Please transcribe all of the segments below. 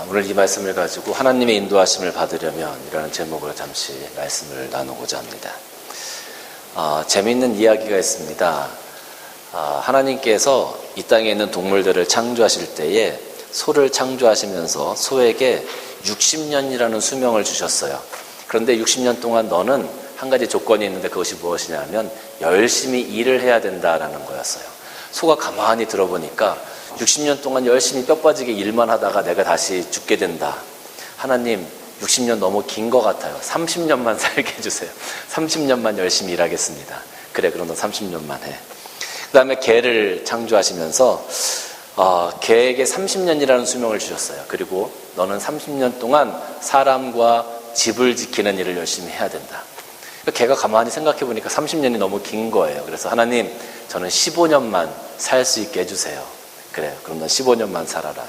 오늘 이 말씀을 가지고 하나님의 인도하심을 받으려면 이라는 제목으로 잠시 말씀을 나누고자 합니다. 재미있는 이야기가 있습니다. 하나님께서 이 땅에 있는 동물들을 창조하실 때에 소를 창조하시면서 소에게 60년이라는 수명을 주셨어요. 그런데 60년 동안 너는 한 가지 조건이 있는데 그것이 무엇이냐면 열심히 일을 해야 된다라는 거였어요. 소가 가만히 들어보니까 60년 동안 열심히 뼈 빠지게 일만 하다가 내가 다시 죽게 된다. 하나님 60년 너무 긴 것 같아요. 30년만 살게 해주세요. 30년만 열심히 일하겠습니다. 그래 그럼 너 30년만 해. 그 다음에 개를 창조하시면서 개에게 30년이라는 수명을 주셨어요. 그리고 너는 30년 동안 사람과 집을 지키는 일을 열심히 해야 된다. 개가 가만히 생각해 보니까 30년이 너무 긴 거예요. 그래서 하나님 저는 15년만 살 수 있게 해주세요. 그래요. 그럼 넌 15년만 살아라.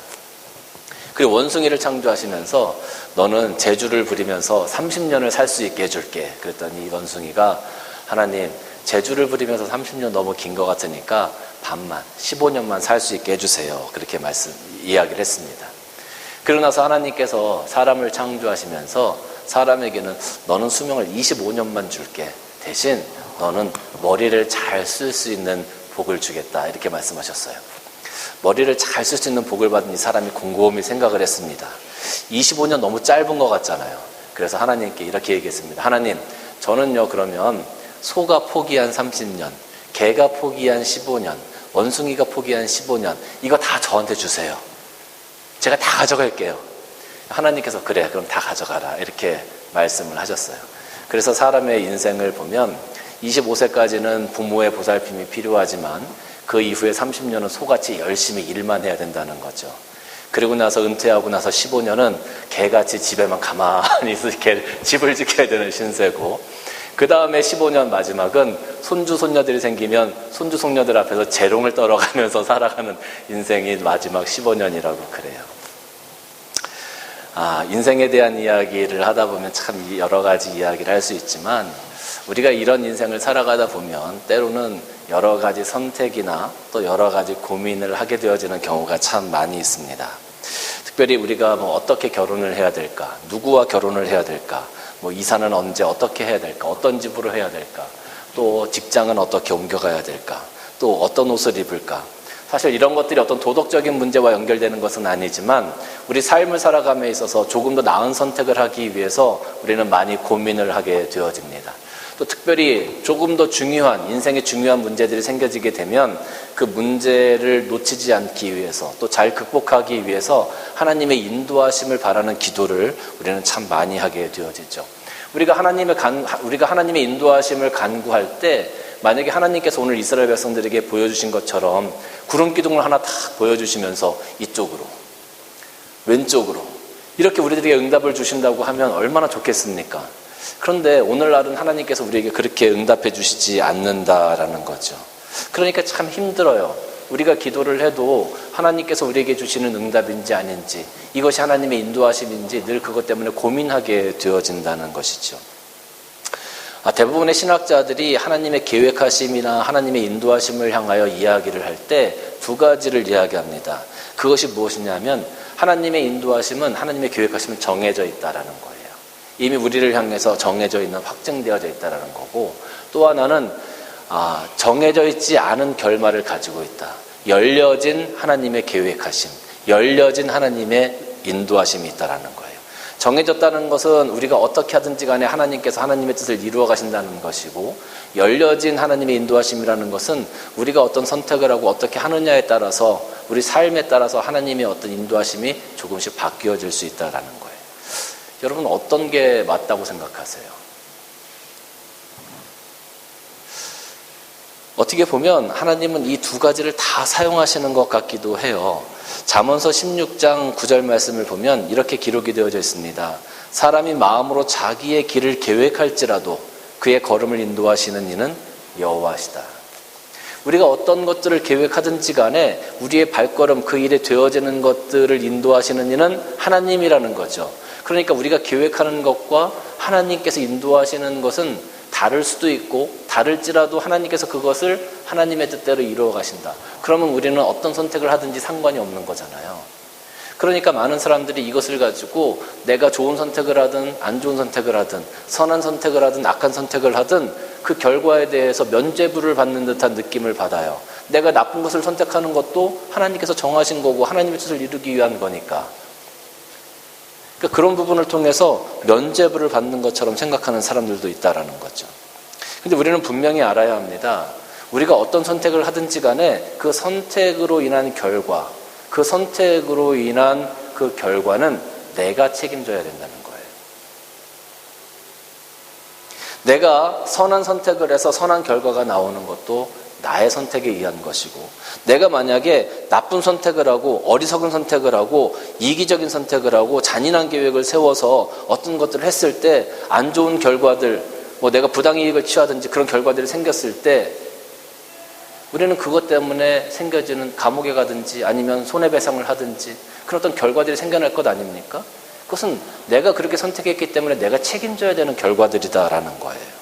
그리고 원숭이를 창조하시면서 너는 재주를 부리면서 30년을 살 수 있게 해줄게. 그랬더니 이 원숭이가 하나님 재주를 부리면서 30년 너무 긴 것 같으니까 반만 15년만 살 수 있게 해주세요. 그렇게 이야기를 했습니다. 그러고 나서 하나님께서 사람을 창조하시면서 사람에게는 너는 수명을 25년만 줄게. 대신 너는 머리를 잘 쓸 수 있는 복을 주겠다. 이렇게 말씀하셨어요. 머리를 잘 쓸 수 있는 복을 받은 이 사람이 곰곰이 생각을 했습니다. 25년 너무 짧은 것 같잖아요. 그래서 하나님께 이렇게 얘기했습니다. 하나님, 저는요 그러면 소가 포기한 30년, 개가 포기한 15년, 원숭이가 포기한 15년 이거 다 저한테 주세요. 제가 다 가져갈게요. 하나님께서 그래 그럼 다 가져가라 이렇게 말씀을 하셨어요. 그래서 사람의 인생을 보면 25세까지는 부모의 보살핌이 필요하지만 그 이후에 30년은 소같이 열심히 일만 해야 된다는 거죠. 그리고 나서 은퇴하고 나서 15년은 개같이 집에만 가만히 있어 집을 지켜야 되는 신세고, 그 다음에 15년 마지막은 손주 손녀들이 생기면 손주 손녀들 앞에서 재롱을 떨어가면서 살아가는 인생이 마지막 15년이라고 그래요. 인생에 대한 이야기를 하다 보면 참 여러 가지 이야기를 할 수 있지만 우리가 이런 인생을 살아가다 보면 때로는 여러 가지 선택이나 또 여러 가지 고민을 하게 되어지는 경우가 참 많이 있습니다. 특별히 우리가 어떻게 결혼을 해야 될까? 누구와 결혼을 해야 될까? 이사는 언제 어떻게 해야 될까? 어떤 집으로 해야 될까? 또 직장은 어떻게 옮겨가야 될까? 또 어떤 옷을 입을까? 사실 이런 것들이 어떤 도덕적인 문제와 연결되는 것은 아니지만 우리 삶을 살아감에 있어서 조금 더 나은 선택을 하기 위해서 우리는 많이 고민을 하게 되어집니다. 또 특별히 조금 더 중요한 인생의 중요한 문제들이 생겨지게 되면 그 문제를 놓치지 않기 위해서 또 잘 극복하기 위해서 하나님의 인도하심을 바라는 기도를 우리는 참 많이 하게 되어지죠. 우리가 하나님의 인도하심을 간구할 때 만약에 하나님께서 오늘 이스라엘 백성들에게 보여주신 것처럼 구름 기둥을 하나 딱 보여주시면서 이쪽으로 왼쪽으로 이렇게 우리들에게 응답을 주신다고 하면 얼마나 좋겠습니까? 그런데 오늘날은 하나님께서 우리에게 그렇게 응답해 주시지 않는다라는 거죠. 그러니까 참 힘들어요. 우리가 기도를 해도 하나님께서 우리에게 주시는 응답인지 아닌지, 이것이 하나님의 인도하심인지 늘 그것 때문에 고민하게 되어진다는 것이죠. 대부분의 신학자들이 하나님의 계획하심이나 하나님의 인도하심을 향하여 이야기를 할 때 두 가지를 이야기합니다. 그것이 무엇이냐면 하나님의 인도하심은 하나님의 계획하심은 정해져 있다라는 거예요. 이미 우리를 향해서 정해져 있는 확정되어져 있다는 거고, 또 하나는 정해져 있지 않은 결말을 가지고 있다. 열려진 하나님의 계획하심, 열려진 하나님의 인도하심이 있다는 거예요. 정해졌다는 것은 우리가 어떻게 하든지 간에 하나님께서 하나님의 뜻을 이루어 가신다는 것이고, 열려진 하나님의 인도하심이라는 것은 우리가 어떤 선택을 하고 어떻게 하느냐에 따라서 우리 삶에 따라서 하나님의 어떤 인도하심이 조금씩 바뀌어질 수 있다는 거예요. 여러분 어떤 게 맞다고 생각하세요? 어떻게 보면 하나님은 이 두 가지를 다 사용하시는 것 같기도 해요. 잠언서 16장 9절 말씀을 보면 이렇게 기록이 되어져 있습니다. 사람이 마음으로 자기의 길을 계획할지라도 그의 걸음을 인도하시는 이는 여호와시다. 우리가 어떤 것들을 계획하든지 간에 우리의 발걸음, 그 일에 되어지는 것들을 인도하시는 이는 하나님이라는 거죠. 그러니까 우리가 계획하는 것과 하나님께서 인도하시는 것은 다를 수도 있고, 다를지라도 하나님께서 그것을 하나님의 뜻대로 이루어 가신다. 그러면 우리는 어떤 선택을 하든지 상관이 없는 거잖아요. 그러니까 많은 사람들이 이것을 가지고 내가 좋은 선택을 하든 안 좋은 선택을 하든 선한 선택을 하든 악한 선택을 하든 그 결과에 대해서 면죄부를 받는 듯한 느낌을 받아요. 내가 나쁜 것을 선택하는 것도 하나님께서 정하신 거고 하나님의 뜻을 이루기 위한 거니까. 그러니까 그런 부분을 통해서 면죄부를 받는 것처럼 생각하는 사람들도 있다라는 거죠. 근데 우리는 분명히 알아야 합니다. 우리가 어떤 선택을 하든지 간에 그 선택으로 인한 결과, 그 선택으로 인한 그 결과는 내가 책임져야 된다는 거예요. 내가 선한 선택을 해서 선한 결과가 나오는 것도 나의 선택에 의한 것이고, 내가 만약에 나쁜 선택을 하고 어리석은 선택을 하고 이기적인 선택을 하고 잔인한 계획을 세워서 어떤 것들을 했을 때 안 좋은 결과들, 내가 부당이익을 취하든지 그런 결과들이 생겼을 때 우리는 그것 때문에 생겨지는 감옥에 가든지 아니면 손해배상을 하든지 그런 어떤 결과들이 생겨날 것 아닙니까? 그것은 내가 그렇게 선택했기 때문에 내가 책임져야 되는 결과들이다라는 거예요.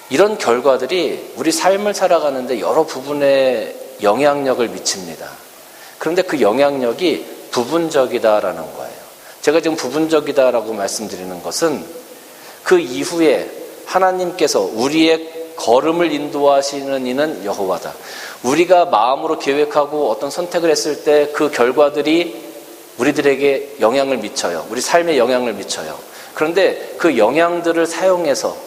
이런 결과들이 우리 삶을 살아가는데 여러 부분에 영향력을 미칩니다. 그런데 그 영향력이 부분적이다라는 거예요. 제가 지금 부분적이다라고 말씀드리는 것은 그 이후에 하나님께서 우리의 걸음을 인도하시는 이는 여호와다. 우리가 마음으로 계획하고 어떤 선택을 했을 때 그 결과들이 우리들에게 영향을 미쳐요. 우리 삶에 영향을 미쳐요. 그런데 그 영향들을 사용해서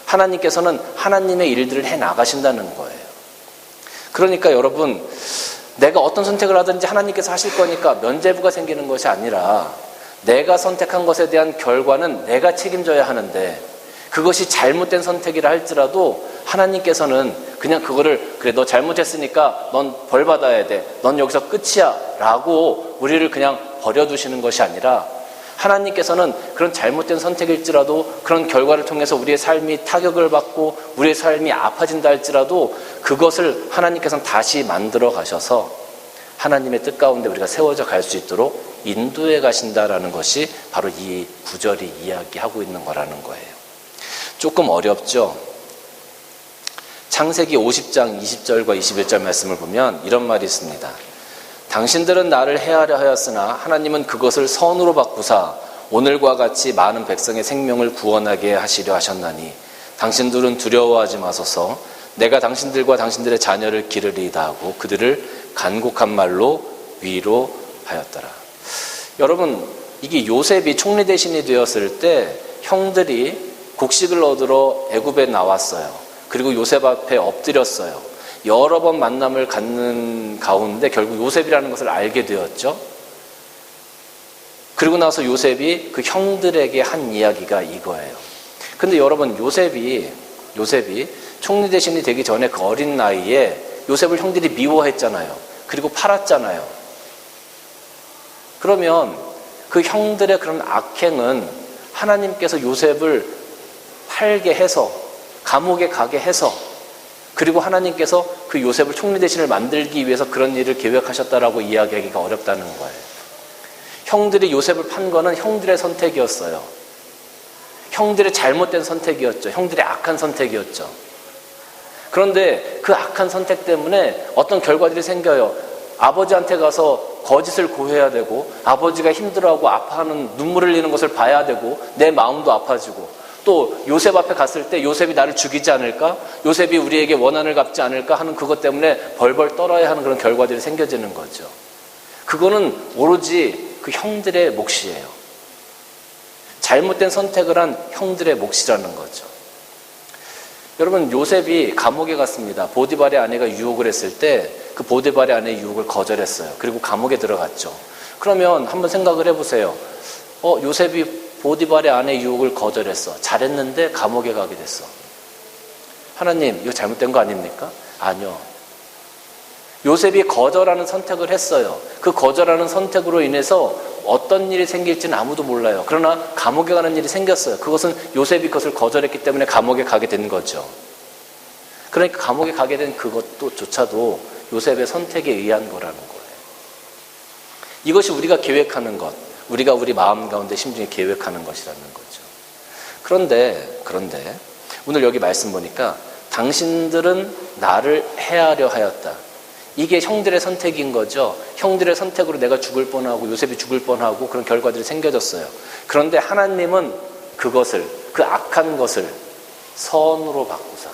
하나님께서는 하나님의 일들을 해나가신다는 거예요. 그러니까 여러분, 내가 어떤 선택을 하든지 하나님께서 하실 거니까 면죄부가 생기는 것이 아니라 내가 선택한 것에 대한 결과는 내가 책임져야 하는데 그것이 잘못된 선택이라 할지라도 하나님께서는 그냥 그거를 그래 너 잘못했으니까 넌 벌 받아야 돼. 넌 여기서 끝이야 라고 우리를 그냥 버려두시는 것이 아니라 하나님께서는 그런 잘못된 선택일지라도 그런 결과를 통해서 우리의 삶이 타격을 받고 우리의 삶이 아파진다 할지라도 그것을 하나님께서는 다시 만들어 가셔서 하나님의 뜻 가운데 우리가 세워져 갈 수 있도록 인도해 가신다라는 것이 바로 이 구절이 이야기하고 있는 거라는 거예요. 조금 어렵죠? 창세기 50장 20절과 21절 말씀을 보면 이런 말이 있습니다. 당신들은 나를 해하려 하였으나 하나님은 그것을 선으로 바꾸사 오늘과 같이 많은 백성의 생명을 구원하게 하시려 하셨나니 당신들은 두려워하지 마소서. 내가 당신들과 당신들의 자녀를 기르리이다 하고 그들을 간곡한 말로 위로하였더라. 여러분, 이게 요셉이 총리 대신이 되었을 때 형들이 곡식을 얻으러 애굽에 나왔어요. 그리고 요셉 앞에 엎드렸어요. 여러 번 만남을 갖는 가운데 결국 요셉이라는 것을 알게 되었죠. 그리고 나서 요셉이 그 형들에게 한 이야기가 이거예요. 근데 여러분, 요셉이 총리 대신이 되기 전에 그 어린 나이에 요셉을 형들이 미워했잖아요. 그리고 팔았잖아요. 그러면 그 형들의 그런 악행은 하나님께서 요셉을 팔게 해서 감옥에 가게 해서 그리고 하나님께서 그 요셉을 총리 대신을 만들기 위해서 그런 일을 계획하셨다라고 이야기하기가 어렵다는 거예요. 형들이 요셉을 판 거는 형들의 선택이었어요. 형들의 잘못된 선택이었죠. 형들의 악한 선택이었죠. 그런데 그 악한 선택 때문에 어떤 결과들이 생겨요. 아버지한테 가서 거짓을 고해야 되고 아버지가 힘들어하고 아파하는 눈물을 흘리는 것을 봐야 되고 내 마음도 아파지고 또 요셉 앞에 갔을 때 요셉이 나를 죽이지 않을까? 요셉이 우리에게 원한을 갚지 않을까? 하는 그것 때문에 벌벌 떨어야 하는 그런 결과들이 생겨지는 거죠. 그거는 오로지 그 형들의 몫이에요. 잘못된 선택을 한 형들의 몫이라는 거죠. 여러분, 요셉이 감옥에 갔습니다. 보디발의 아내가 유혹을 했을 때 그 보디발의 아내의 유혹을 거절했어요. 그리고 감옥에 들어갔죠. 그러면 한번 생각을 해보세요. 요셉이 보디발의 아내의 유혹을 거절했어. 잘했는데 감옥에 가게 됐어. 하나님, 이거 잘못된 거 아닙니까? 아니요. 요셉이 거절하는 선택을 했어요. 그 거절하는 선택으로 인해서 어떤 일이 생길지는 아무도 몰라요. 그러나 감옥에 가는 일이 생겼어요. 그것은 요셉이 그것을 거절했기 때문에 감옥에 가게 된 거죠. 그러니까 감옥에 가게 된 그것조차도 요셉의 선택에 의한 거라는 거예요. 이것이 우리가 계획하는 것, 우리가 우리 마음 가운데 심중에 계획하는 것이라는 거죠. 그런데 오늘 여기 말씀 보니까 당신들은 나를 해하려 하였다. 이게 형들의 선택인 거죠. 형들의 선택으로 내가 죽을 뻔하고 요셉이 죽을 뻔하고 그런 결과들이 생겨졌어요. 그런데 하나님은 그것을, 그 악한 것을 선으로 바꾸사,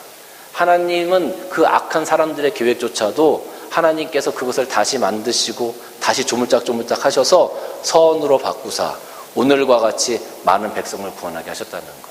하나님은 그 악한 사람들의 계획조차도 하나님께서 그것을 다시 만드시고 다시 조물짝조물짝 하셔서 선으로 바꾸사 오늘과 같이 많은 백성을 구원하게 하셨다는 거예요.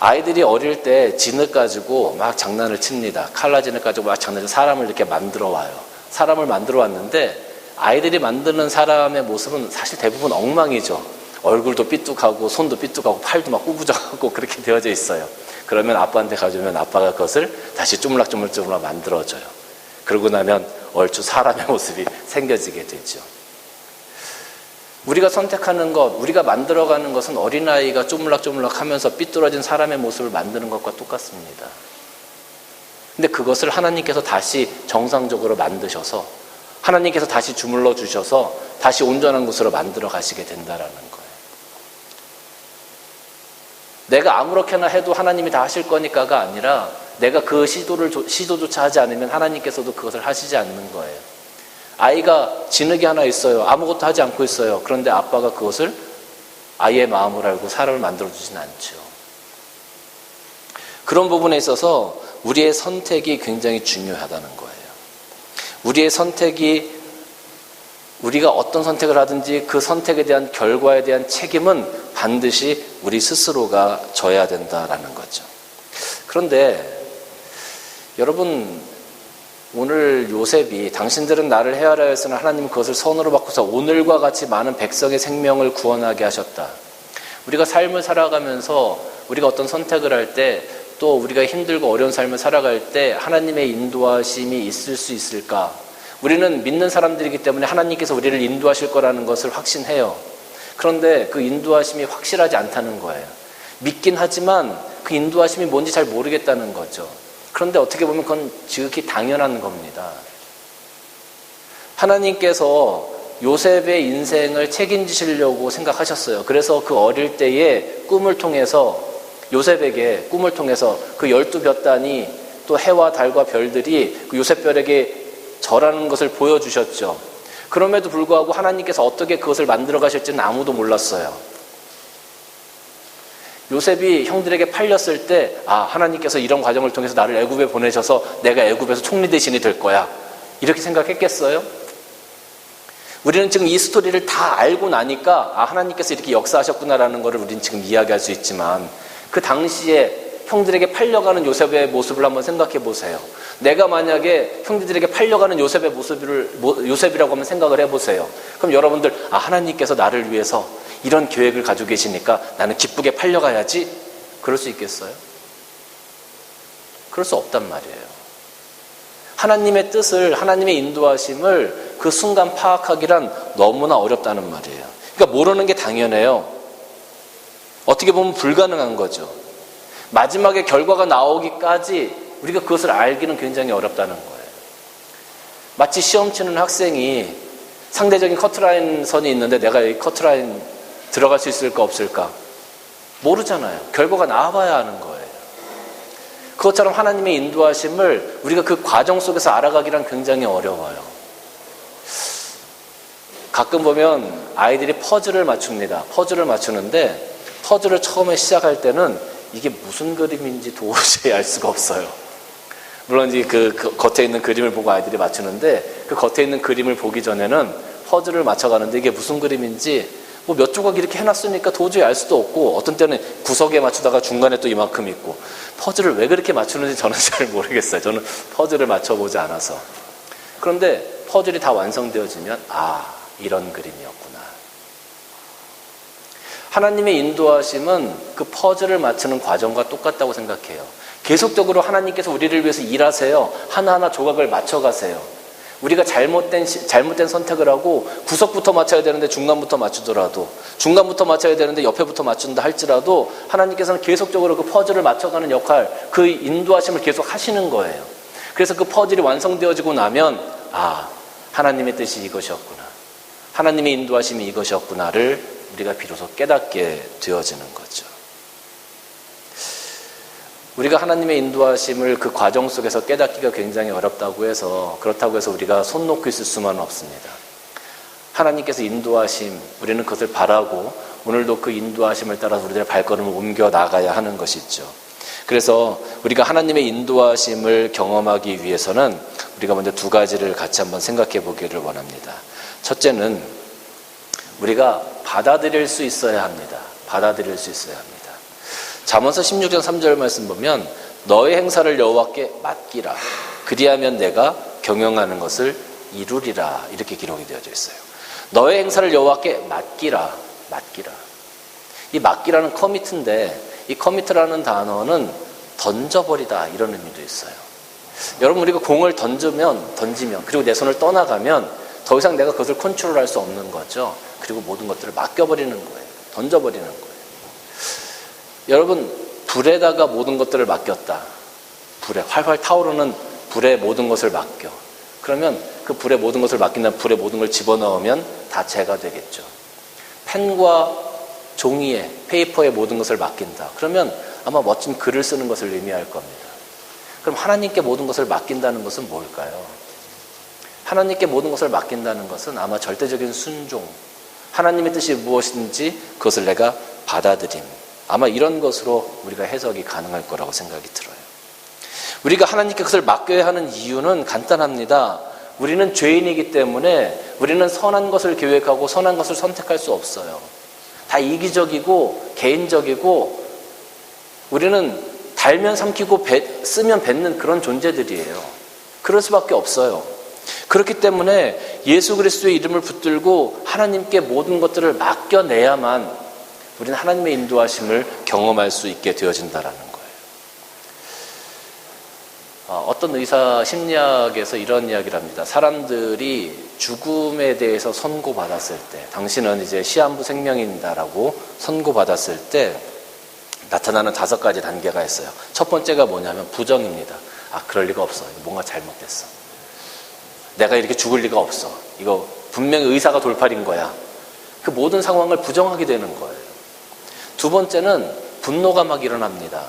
아이들이 어릴 때 진흙 가지고 막 장난을 칩니다. 칼라 진흙 가지고 막 장난을 치고 사람을 이렇게 만들어 와요. 사람을 만들어 왔는데 아이들이 만드는 사람의 모습은 사실 대부분 엉망이죠. 얼굴도 삐뚤하고 손도 삐뚤하고 팔도 막 꾸부정하고 그렇게 되어져 있어요. 그러면 아빠한테 가져오면 아빠가 그것을 다시 쪼물락쪼물쪼물락 만들어줘요. 그러고 나면 얼추 사람의 모습이 생겨지게 되죠. 우리가 선택하는 것, 우리가 만들어가는 것은 어린아이가 쪼물락쪼물락 하면서 삐뚤어진 사람의 모습을 만드는 것과 똑같습니다. 근데 그것을 하나님께서 다시 정상적으로 만드셔서 하나님께서 다시 주물러 주셔서 다시 온전한 것으로 만들어 가시게 된다라는 거예요. 내가 아무렇게나 해도 하나님이 다 하실 거니까가 아니라 내가 그 시도조차 하지 않으면 하나님께서도 그것을 하시지 않는 거예요. 아이가 진흙이 하나 있어요. 아무것도 하지 않고 있어요. 그런데 아빠가 그것을 아이의 마음을 알고 사람을 만들어주진 않죠. 그런 부분에 있어서 우리의 선택이 굉장히 중요하다는 거예요. 우리의 선택이, 우리가 어떤 선택을 하든지 그 선택에 대한 결과에 대한 책임은 반드시 우리 스스로가 져야 된다라는 거죠. 그런데 여러분, 오늘 요셉이 당신들은 나를 헤아려 했으나 하나님은 그것을 선으로 바꾸사 오늘과 같이 많은 백성의 생명을 구원하게 하셨다. 우리가 삶을 살아가면서 우리가 어떤 선택을 할 때 또 우리가 힘들고 어려운 삶을 살아갈 때 하나님의 인도하심이 있을 수 있을까? 우리는 믿는 사람들이기 때문에 하나님께서 우리를 인도하실 거라는 것을 확신해요. 그런데 그 인도하심이 확실하지 않다는 거예요. 믿긴 하지만 그 인도하심이 뭔지 잘 모르겠다는 거죠. 그런데 어떻게 보면 그건 지극히 당연한 겁니다. 하나님께서 요셉의 인생을 책임지시려고 생각하셨어요. 그래서 그 어릴 때의 꿈을 통해서 요셉에게 꿈을 통해서 그 12볕단이 또 해와 달과 별들이 그 요셉별에게 절하는 것을 보여주셨죠. 그럼에도 불구하고 하나님께서 어떻게 그것을 만들어 가실지는 아무도 몰랐어요. 요셉이 형들에게 팔렸을 때 하나님께서 이런 과정을 통해서 나를 애굽에 보내셔서 내가 애굽에서 총리 대신이 될 거야. 이렇게 생각했겠어요? 우리는 지금 이 스토리를 다 알고 나니까 하나님께서 이렇게 역사하셨구나라는 것을 우리는 지금 이야기할 수 있지만 그 당시에 형들에게 팔려가는 요셉의 모습을 한번 생각해 보세요. 내가 만약에 형들에게 팔려가는 요셉이라고 한번 생각을 해보세요. 그럼 여러분들 하나님께서 나를 위해서 이런 계획을 가지고 계시니까 나는 기쁘게 팔려가야지. 그럴 수 있겠어요? 그럴 수 없단 말이에요. 하나님의 뜻을, 하나님의 인도하심을 그 순간 파악하기란 너무나 어렵다는 말이에요. 그러니까 모르는 게 당연해요. 어떻게 보면 불가능한 거죠. 마지막에 결과가 나오기까지 우리가 그것을 알기는 굉장히 어렵다는 거예요. 마치 시험 치는 학생이 상대적인 커트라인 선이 있는데 내가 이 커트라인 들어갈 수 있을까 없을까? 모르잖아요. 결과가 나와봐야 하는 거예요. 그것처럼 하나님의 인도하심을 우리가 그 과정 속에서 알아가기란 굉장히 어려워요. 가끔 보면 아이들이 퍼즐을 맞춥니다. 퍼즐을 맞추는데 퍼즐을 처음에 시작할 때는 이게 무슨 그림인지 도저히 알 수가 없어요. 물론 이제 그 겉에 있는 그림을 보고 아이들이 맞추는데 그 겉에 있는 그림을 보기 전에는 퍼즐을 맞춰가는데 이게 무슨 그림인지 몇 조각 이렇게 해놨으니까 도저히 알 수도 없고 어떤 때는 구석에 맞추다가 중간에 또 이만큼 있고 퍼즐을 왜 그렇게 맞추는지 저는 잘 모르겠어요. 저는 퍼즐을 맞춰보지 않아서. 그런데 퍼즐이 다 완성되어지면 이런 그림이었구나. 하나님의 인도하심은 그 퍼즐을 맞추는 과정과 똑같다고 생각해요. 계속적으로 하나님께서 우리를 위해서 일하세요. 하나하나 조각을 맞춰가세요. 우리가 잘못된 선택을 하고 구석부터 맞춰야 되는데 중간부터 맞추더라도 중간부터 맞춰야 되는데 옆에부터 맞춘다 할지라도 하나님께서는 계속적으로 그 퍼즐을 맞춰가는 역할, 그 인도하심을 계속 하시는 거예요. 그래서 그 퍼즐이 완성되어지고 나면 하나님의 뜻이 이것이었구나, 하나님의 인도하심이 이것이었구나를 우리가 비로소 깨닫게 되어지는 거죠. 우리가 하나님의 인도하심을 그 과정 속에서 깨닫기가 굉장히 어렵다고 해서, 그렇다고 해서 우리가 손 놓고 있을 수만은 없습니다. 하나님께서 인도하심, 우리는 그것을 바라고 오늘도 그 인도하심을 따라서 우리들의 발걸음을 옮겨 나가야 하는 것이죠. 그래서 우리가 하나님의 인도하심을 경험하기 위해서는 우리가 먼저 두 가지를 같이 한번 생각해 보기를 원합니다. 첫째는 우리가 받아들일 수 있어야 합니다. 받아들일 수 있어야 합니다. 잠언서 16장 3절 말씀 보면 너의 행사를 여호와께 맡기라. 그리하면 내가 경영하는 것을 이루리라. 이렇게 기록이 되어져 있어요. 너의 행사를 여호와께 맡기라. 맡기라. 이 맡기라는 커미트인데 이 커미트라는 단어는 던져버리다 이런 의미도 있어요. 여러분 우리가 공을 던지면 그리고 내 손을 떠나가면 더 이상 내가 그것을 컨트롤할 수 없는 거죠. 그리고 모든 것들을 맡겨버리는 거예요. 던져버리는 거예요. 여러분 불에다가 모든 것들을 맡겼다. 불에 활활 타오르는 불에 모든 것을 맡겨. 그러면 그 불에 모든 것을 맡긴다면 불에 모든 걸 집어넣으면 다 재가 되겠죠. 펜과 종이에 페이퍼에 모든 것을 맡긴다. 그러면 아마 멋진 글을 쓰는 것을 의미할 겁니다. 그럼 하나님께 모든 것을 맡긴다는 것은 뭘까요? 하나님께 모든 것을 맡긴다는 것은 아마 절대적인 순종, 하나님의 뜻이 무엇인지 그것을 내가 받아들임, 아마 이런 것으로 우리가 해석이 가능할 거라고 생각이 들어요. 우리가 하나님께 그것을 맡겨야 하는 이유는 간단합니다. 우리는 죄인이기 때문에 우리는 선한 것을 계획하고 선한 것을 선택할 수 없어요. 다 이기적이고 개인적이고 우리는 달면 삼키고 쓰면 뱉는 그런 존재들이에요. 그럴 수밖에 없어요. 그렇기 때문에 예수 그리스도의 이름을 붙들고 하나님께 모든 것들을 맡겨내야만 우리는 하나님의 인도하심을 경험할 수 있게 되어진다라는 거예요. 어떤 의사 심리학에서 이런 이야기를 합니다. 사람들이 죽음에 대해서 선고받았을 때, 당신은 이제 시한부 생명인다라고 선고받았을 때 나타나는 5가지 단계가 있어요. 첫 번째가 뭐냐면 부정입니다. 그럴 리가 없어. 뭔가 잘못됐어. 내가 이렇게 죽을 리가 없어. 이거 분명히 의사가 돌팔인 거야. 그 모든 상황을 부정하게 되는 거예요. 두 번째는 분노가 막 일어납니다.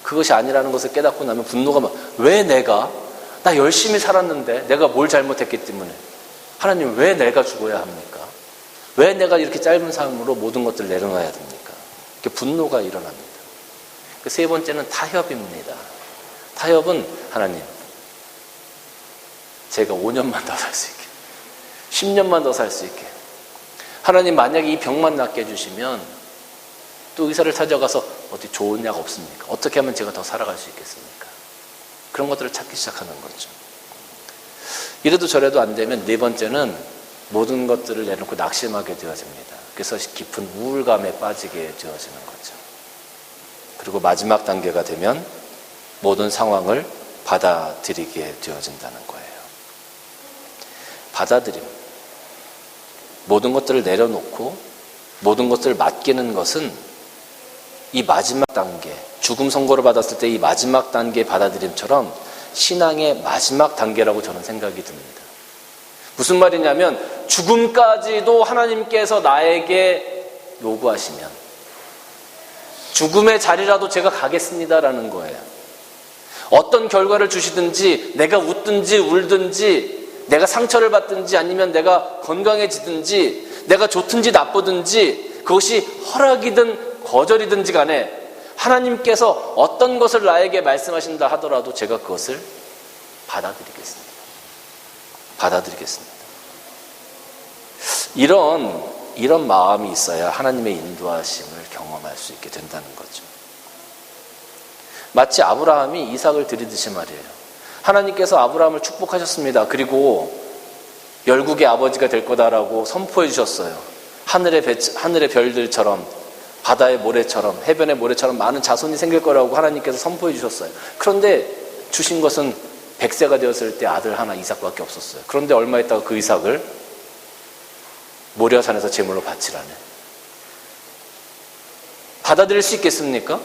그것이 아니라는 것을 깨닫고 나면 분노가 막, 왜 내가? 나 열심히 살았는데 내가 뭘 잘못했기 때문에. 하나님 왜 내가 죽어야 합니까? 왜 내가 이렇게 짧은 삶으로 모든 것들을 내려놔야 됩니까? 이렇게 분노가 일어납니다. 그 세 번째는 타협입니다. 타협은 하나님, 제가 5년만 더 살 수 있게, 10년만 더 살 수 있게. 하나님 만약에 이 병만 낫게 해주시면 또 의사를 찾아가서 어디 좋은 약 없습니까? 어떻게 하면 제가 더 살아갈 수 있겠습니까? 그런 것들을 찾기 시작하는 거죠. 이래도 저래도 안 되면 네 번째는 모든 것들을 내놓고 낙심하게 되어집니다. 그래서 깊은 우울감에 빠지게 되어지는 거죠. 그리고 마지막 단계가 되면 모든 상황을 받아들이게 되어진다는 거예요. 받아들임. 모든 것들을 내려놓고 모든 것들을 맡기는 것은 이 마지막 단계, 죽음 선고를 받았을 때 이 마지막 단계의 받아들임처럼 신앙의 마지막 단계라고 저는 생각이 듭니다. 무슨 말이냐면 죽음까지도 하나님께서 나에게 요구하시면 죽음의 자리라도 제가 가겠습니다라는 거예요. 어떤 결과를 주시든지 내가 웃든지 울든지 내가 상처를 받든지 아니면 내가 건강해지든지 내가 좋든지 나쁘든지 그것이 허락이든 거절이든지 간에 하나님께서 어떤 것을 나에게 말씀하신다 하더라도 제가 그것을 받아들이겠습니다. 받아들이겠습니다. 이런 마음이 있어야 하나님의 인도하심을 경험할 수 있게 된다는 거죠. 마치 아브라함이 이삭을 드리듯이 말이에요. 하나님께서 아브라함을 축복하셨습니다. 그리고 열국의 아버지가 될 거다라고 선포해 주셨어요. 하늘의 별들처럼, 바다의 모래처럼, 해변의 모래처럼 많은 자손이 생길 거라고 하나님께서 선포해 주셨어요. 그런데 주신 것은 100세가 되었을 때 아들 하나 이삭밖에 없었어요. 그런데 얼마 있다가 그 이삭을 모리아산에서 제물로 바치라네. 받아들일 수 있겠습니까?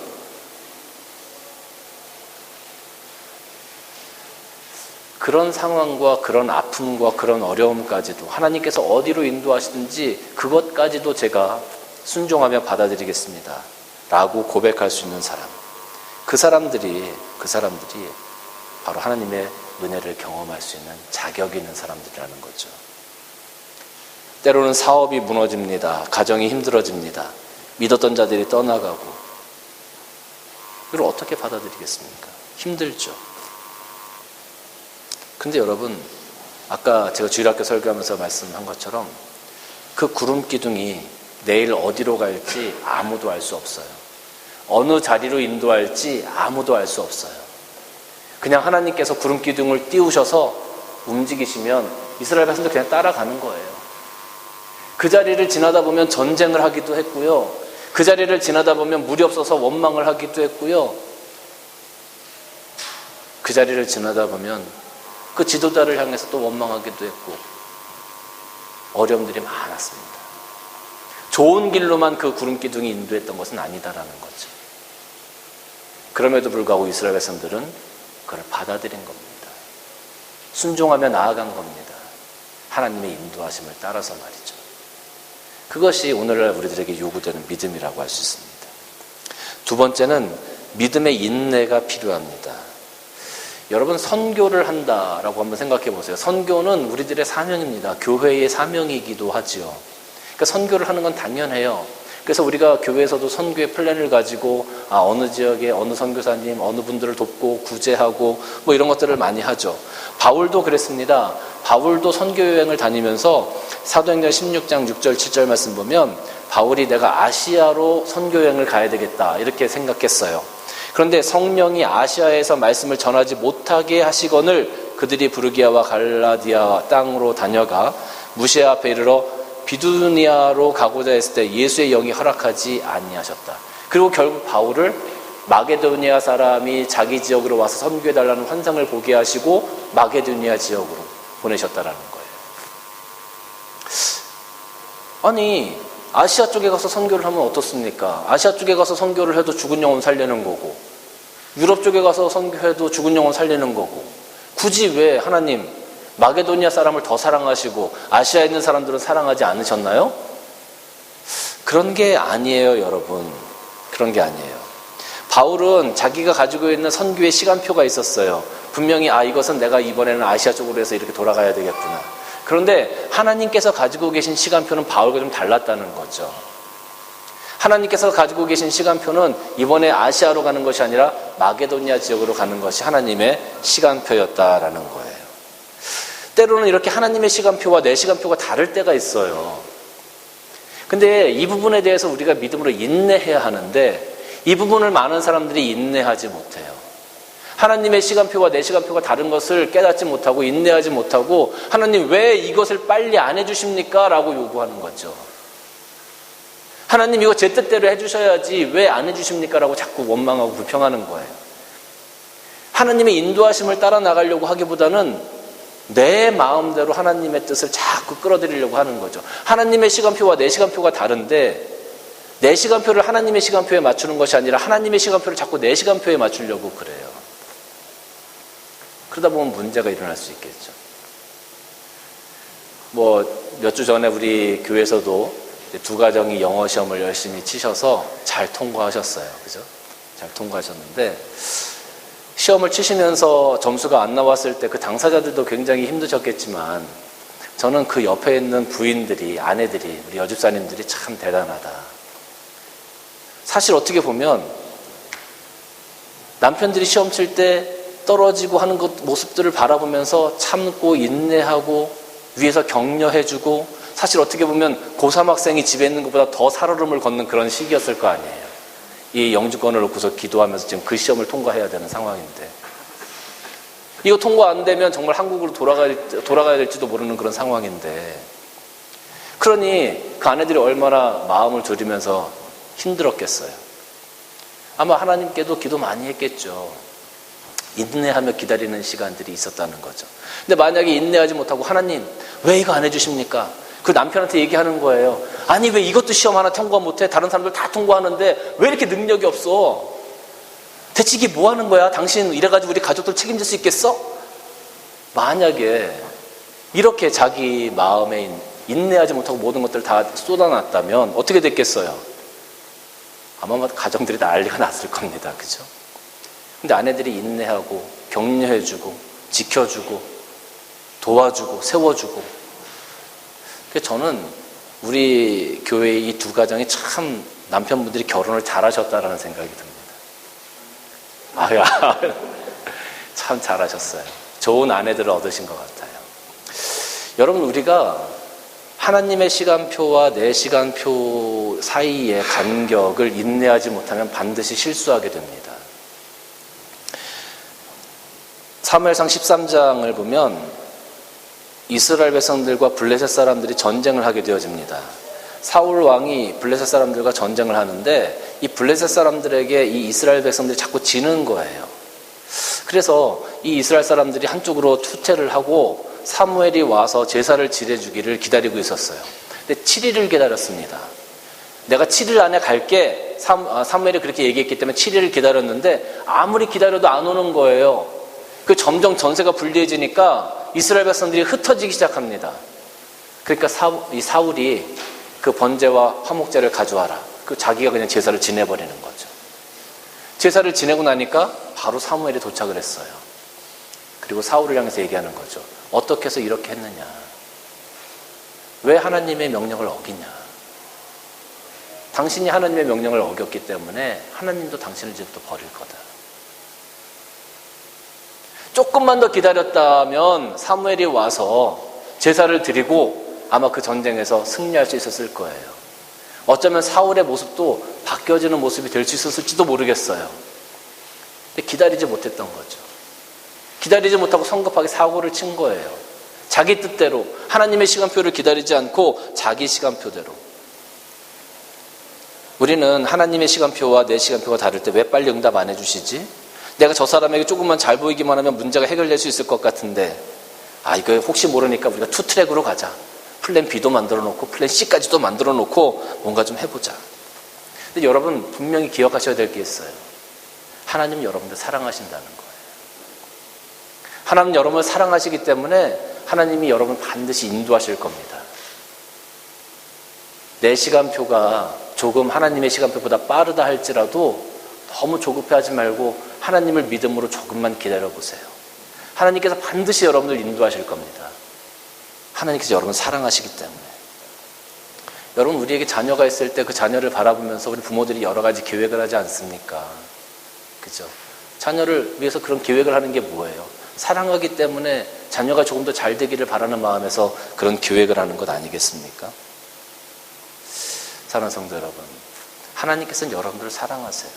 그런 상황과 그런 아픔과 그런 어려움까지도 하나님께서 어디로 인도하시든지 그것까지도 제가 순종하며 받아들이겠습니다 라고 고백할 수 있는 사람, 그 사람들이 바로 하나님의 은혜를 경험할 수 있는 자격이 있는 사람들이라는 거죠. 때로는 사업이 무너집니다. 가정이 힘들어집니다. 믿었던 자들이 떠나가고. 이걸 어떻게 받아들이겠습니까? 힘들죠. 근데 여러분, 아까 제가 주일학교 설교하면서 말씀한 것처럼 그 구름 기둥이 내일 어디로 갈지 아무도 알 수 없어요. 어느 자리로 인도할지 아무도 알 수 없어요. 그냥 하나님께서 구름 기둥을 띄우셔서 움직이시면 이스라엘 백성들 그냥 따라가는 거예요. 그 자리를 지나다 보면 전쟁을 하기도 했고요. 그 자리를 지나다 보면 물이 없어서 원망을 하기도 했고요. 그 자리를 지나다 보면 그 지도자를 향해서 또 원망하기도 했고 어려움들이 많았습니다. 좋은 길로만 그 구름 기둥이 인도했던 것은 아니다라는 거죠. 그럼에도 불구하고 이스라엘 백성들은 그걸 받아들인 겁니다. 순종하며 나아간 겁니다. 하나님의 인도하심을 따라서 말이죠. 그것이 오늘날 우리들에게 요구되는 믿음이라고 할 수 있습니다. 두 번째는 믿음의 인내가 필요합니다. 여러분, 선교를 한다라고 한번 생각해 보세요. 선교는 우리들의 사명입니다. 교회의 사명이기도 하지요. 그러니까 선교를 하는 건 당연해요. 그래서 우리가 교회에서도 선교의 플랜을 가지고 어느 지역에 어느 선교사님, 어느 분들을 돕고 구제하고 뭐 이런 것들을 많이 하죠. 바울도 그랬습니다. 바울도 선교 여행을 다니면서 사도행전 16장 6절 7절 말씀 보면 바울이 내가 아시아로 선교 여행을 가야 되겠다 이렇게 생각했어요. 그런데 성령이 아시아에서 말씀을 전하지 못하게 하시거늘 그들이 부르기아와 갈라디아 땅으로 다녀가 무시아 앞에 이르러 비두니아로 가고자 했을 때 예수의 영이 허락하지 아니하셨다. 그리고 결국 바울을 마게도니아 사람이 자기 지역으로 와서 선교해달라는 환상을 보게 하시고 마게도니아 지역으로 보내셨다라는 거예요. 아니, 아시아 쪽에 가서 선교를 하면 어떻습니까? 아시아 쪽에 가서 선교를 해도 죽은 영혼 살리는 거고, 유럽 쪽에 가서 선교해도 죽은 영혼 살리는 거고, 굳이 왜 하나님 마게도니아 사람을 더 사랑하시고 아시아에 있는 사람들은 사랑하지 않으셨나요? 그런 게 아니에요, 여러분. 그런 게 아니에요. 바울은 자기가 가지고 있는 선교의 시간표가 있었어요. 분명히 이것은 내가 이번에는 아시아 쪽으로 해서 이렇게 돌아가야 되겠구나. 그런데 하나님께서 가지고 계신 시간표는 바울과 좀 달랐다는 거죠. 하나님께서 가지고 계신 시간표는 이번에 아시아로 가는 것이 아니라 마게도니아 지역으로 가는 것이 하나님의 시간표였다라는 거예요. 때로는 이렇게 하나님의 시간표와 내 시간표가 다를 때가 있어요. 근데 이 부분에 대해서 우리가 믿음으로 인내해야 하는데 이 부분을 많은 사람들이 인내하지 못해요. 하나님의 시간표와 내 시간표가 다른 것을 깨닫지 못하고 인내하지 못하고 하나님 왜 이것을 빨리 안 해주십니까? 라고 요구하는 거죠. 하나님 이거 제 뜻대로 해주셔야지 왜 안 해주십니까? 라고 자꾸 원망하고 불평하는 거예요. 하나님의 인도하심을 따라 나가려고 하기보다는 내 마음대로 하나님의 뜻을 자꾸 끌어들이려고 하는 거죠. 하나님의 시간표와 내 시간표가 다른데 내 시간표를 하나님의 시간표에 맞추는 것이 아니라 하나님의 시간표를 자꾸 내 시간표에 맞추려고 그래요. 그러다 보면 문제가 일어날 수 있겠죠. 몇 주 전에 우리 교회에서도 두 가정이 영어 시험을 열심히 치셔서 잘 통과하셨어요. 그죠? 잘 통과하셨는데 시험을 치시면서 점수가 안 나왔을 때 그 당사자들도 굉장히 힘드셨겠지만 저는 그 옆에 있는 부인들이, 아내들이, 우리 여집사님들이 참 대단하다. 사실 어떻게 보면 남편들이 시험 칠 때 떨어지고 하는 것 모습들을 바라보면서 참고 인내하고 위에서 격려해주고 사실 어떻게 보면 고3 학생이 집에 있는 것보다 더 살얼음을 걷는 그런 시기였을 거 아니에요. 이 영주권을 놓고서 기도하면서 지금 그 시험을 통과해야 되는 상황인데 이거 통과 안 되면 정말 한국으로 돌아가야 될지도 모르는 그런 상황인데 그러니 그 아내들이 얼마나 마음을 졸이면서 힘들었겠어요. 아마 하나님께도 기도 많이 했겠죠. 인내하며 기다리는 시간들이 있었다는 거죠. 근데 만약에 인내하지 못하고 하나님 왜 이거 안 해주십니까? 그 남편한테 얘기하는 거예요. 아니 왜 이것도 시험 하나 통과 못해? 다른 사람들 다 통과하는데 왜 이렇게 능력이 없어? 대체 이게 뭐 하는 거야? 당신 이래가지고 우리 가족들 책임질 수 있겠어? 만약에 이렇게 자기 마음에 인내하지 못하고 모든 것들을 다 쏟아놨다면 어떻게 됐겠어요? 아마 가정들이 난리가 났을 겁니다. 그죠? 근데 아내들이 인내하고 격려해주고 지켜주고 도와주고 세워주고. 그래서 저는 우리 교회의 이 두 가정이 참 남편분들이 결혼을 잘하셨다라는 생각이 듭니다. 참 잘하셨어요. 좋은 아내들을 얻으신 것 같아요. 여러분, 우리가 하나님의 시간표와 내 시간표 사이의 간격을 인내하지 못하면 반드시 실수하게 됩니다. 사무엘상 13장을 보면 이스라엘 백성들과 블레셋 사람들이 전쟁을 하게 되어집니다. 사울 왕이 블레셋 사람들과 전쟁을 하는데 이 블레셋 사람들에게 이 이스라엘 백성들이 자꾸 지는 거예요. 그래서 이 이스라엘 사람들이 한쪽으로 투퇴를 하고 사무엘이 와서 제사를 지내주기를 기다리고 있었어요. 근데 7일을 기다렸습니다. 내가 7일 안에 갈게. 사무엘이 그렇게 얘기했기 때문에 7일을 기다렸는데 아무리 기다려도 안 오는 거예요. 그 점점 전세가 불리해지니까 이스라엘 백성들이 흩어지기 시작합니다. 그러니까 이 사울이 그 번제와 화목제를 가져와라. 그 자기가 그냥 제사를 지내버리는 거죠. 제사를 지내고 나니까 바로 사무엘이 도착을 했어요. 그리고 사울을 향해서 얘기하는 거죠. 어떻게 해서 이렇게 했느냐? 왜 하나님의 명령을 어기냐? 당신이 하나님의 명령을 어겼기 때문에 하나님도 당신을 이제부터 버릴 거다. 조금만 더 기다렸다면 사무엘이 와서 제사를 드리고 아마 그 전쟁에서 승리할 수 있었을 거예요. 어쩌면 사울의 모습도 바뀌어지는 모습이 될 수 있었을지도 모르겠어요. 근데 기다리지 못했던 거죠. 기다리지 못하고 성급하게 사고를 친 거예요. 자기 뜻대로 하나님의 시간표를 기다리지 않고 자기 시간표대로. 우리는 하나님의 시간표와 내 시간표가 다를 때 왜 빨리 응답 안 해주시지? 내가 저 사람에게 조금만 잘 보이기만 하면 문제가 해결될 수 있을 것 같은데 이거 혹시 모르니까 우리가 투트랙으로 가자. 플랜 B도 만들어 놓고 플랜 C까지도 만들어 놓고 뭔가 좀 해보자. 근데 여러분 분명히 기억하셔야 될 게 있어요. 하나님은 여러분들 사랑하신다는 거예요. 하나님 여러분을 사랑하시기 때문에 하나님이 여러분을 반드시 인도하실 겁니다. 내 시간표가 조금 하나님의 시간표보다 빠르다 할지라도 너무 조급해하지 말고 하나님을 믿음으로 조금만 기다려보세요. 하나님께서 반드시 여러분을 인도하실 겁니다. 하나님께서 여러분을 사랑하시기 때문에. 여러분, 우리에게 자녀가 있을 때 그 자녀를 바라보면서 우리 부모들이 여러 가지 계획을 하지 않습니까? 그죠? 자녀를 위해서 그런 계획을 하는 게 뭐예요? 사랑하기 때문에 자녀가 조금 더 잘 되기를 바라는 마음에서 그런 계획을 하는 것 아니겠습니까? 사랑하는 성도 여러분, 하나님께서는 여러분들을 사랑하세요.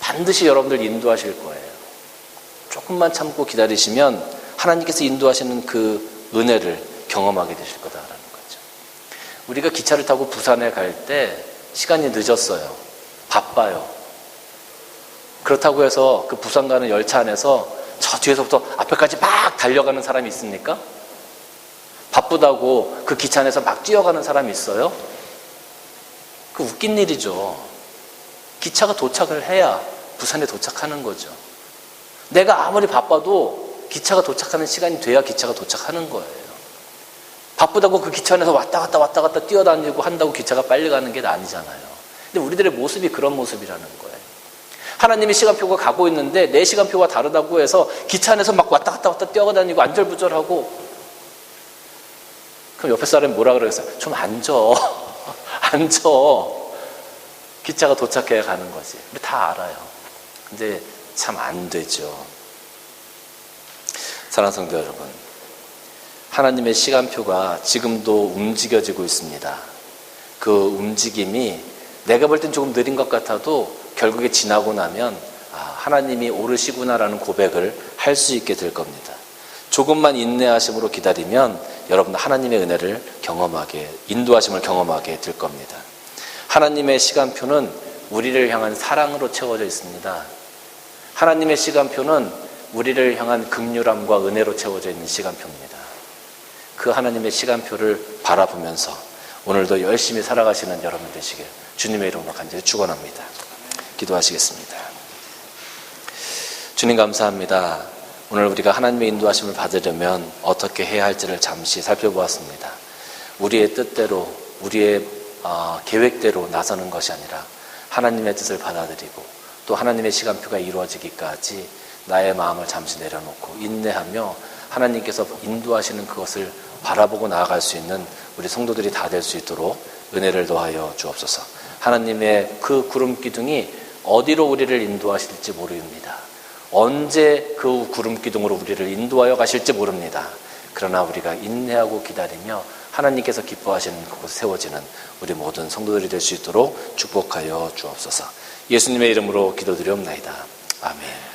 반드시 여러분들 인도하실 거예요. 조금만 참고 기다리시면 하나님께서 인도하시는 그 은혜를 경험하게 되실 거다라는 거죠. 우리가 기차를 타고 부산에 갈 때 시간이 늦었어요. 바빠요. 그렇다고 해서 그 부산 가는 열차 안에서 저 뒤에서부터 앞에까지 막 달려가는 사람이 있습니까? 바쁘다고 그 기차 안에서 막 뛰어가는 사람이 있어요? 그 웃긴 일이죠. 기차가 도착을 해야 부산에 도착하는 거죠. 내가 아무리 바빠도 기차가 도착하는 시간이 돼야 기차가 도착하는 거예요. 바쁘다고 그 기차 안에서 왔다 갔다 뛰어다니고 한다고 기차가 빨리 가는 게 아니잖아요. 근데 우리들의 모습이 그런 모습이라는 거예요. 하나님의 시간표가 가고 있는데 내 시간표가 다르다고 해서 기차 안에서 막 왔다 갔다 뛰어다니고 안절부절하고, 그럼 옆에 사람이 뭐라 그러겠어요? 좀 앉아. 앉아. 기차가 도착해야 가는 거지. 우리 다 알아요. 근데 참 안 되죠. 사랑하는 성도 여러분, 하나님의 시간표가 지금도 움직여지고 있습니다. 그 움직임이 내가 볼 땐 조금 느린 것 같아도 결국에 지나고 나면 하나님이 오르시구나라는 고백을 할 수 있게 될 겁니다. 조금만 인내하심으로 기다리면 여러분 하나님의 은혜를 경험하게, 인도하심을 경험하게 될 겁니다. 하나님의 시간표는 우리를 향한 사랑으로 채워져 있습니다. 하나님의 시간표는 우리를 향한 긍휼함과 은혜로 채워져 있는 시간표입니다. 그 하나님의 시간표를 바라보면서 오늘도 열심히 살아가시는 여러분 되시길 주님의 이름으로 간절히 축원합니다. 기도하시겠습니다. 주님 감사합니다. 오늘 우리가 하나님의 인도하심을 받으려면 어떻게 해야 할지를 잠시 살펴보았습니다. 우리의 뜻대로, 우리의 계획대로 나서는 것이 아니라 하나님의 뜻을 받아들이고 또 하나님의 시간표가 이루어지기까지 나의 마음을 잠시 내려놓고 인내하며 하나님께서 인도하시는 그것을 바라보고 나아갈 수 있는 우리 성도들이 다 될 수 있도록 은혜를 더하여 주옵소서. 하나님의 그 구름 기둥이 어디로 우리를 인도하실지 모릅니다. 언제 그 구름 기둥으로 우리를 인도하여 가실지 모릅니다. 그러나 우리가 인내하고 기다리며 하나님께서 기뻐하시는 그곳에 세워지는 우리 모든 성도들이 될 수 있도록 축복하여 주옵소서. 예수님의 이름으로 기도드리옵나이다. 아멘.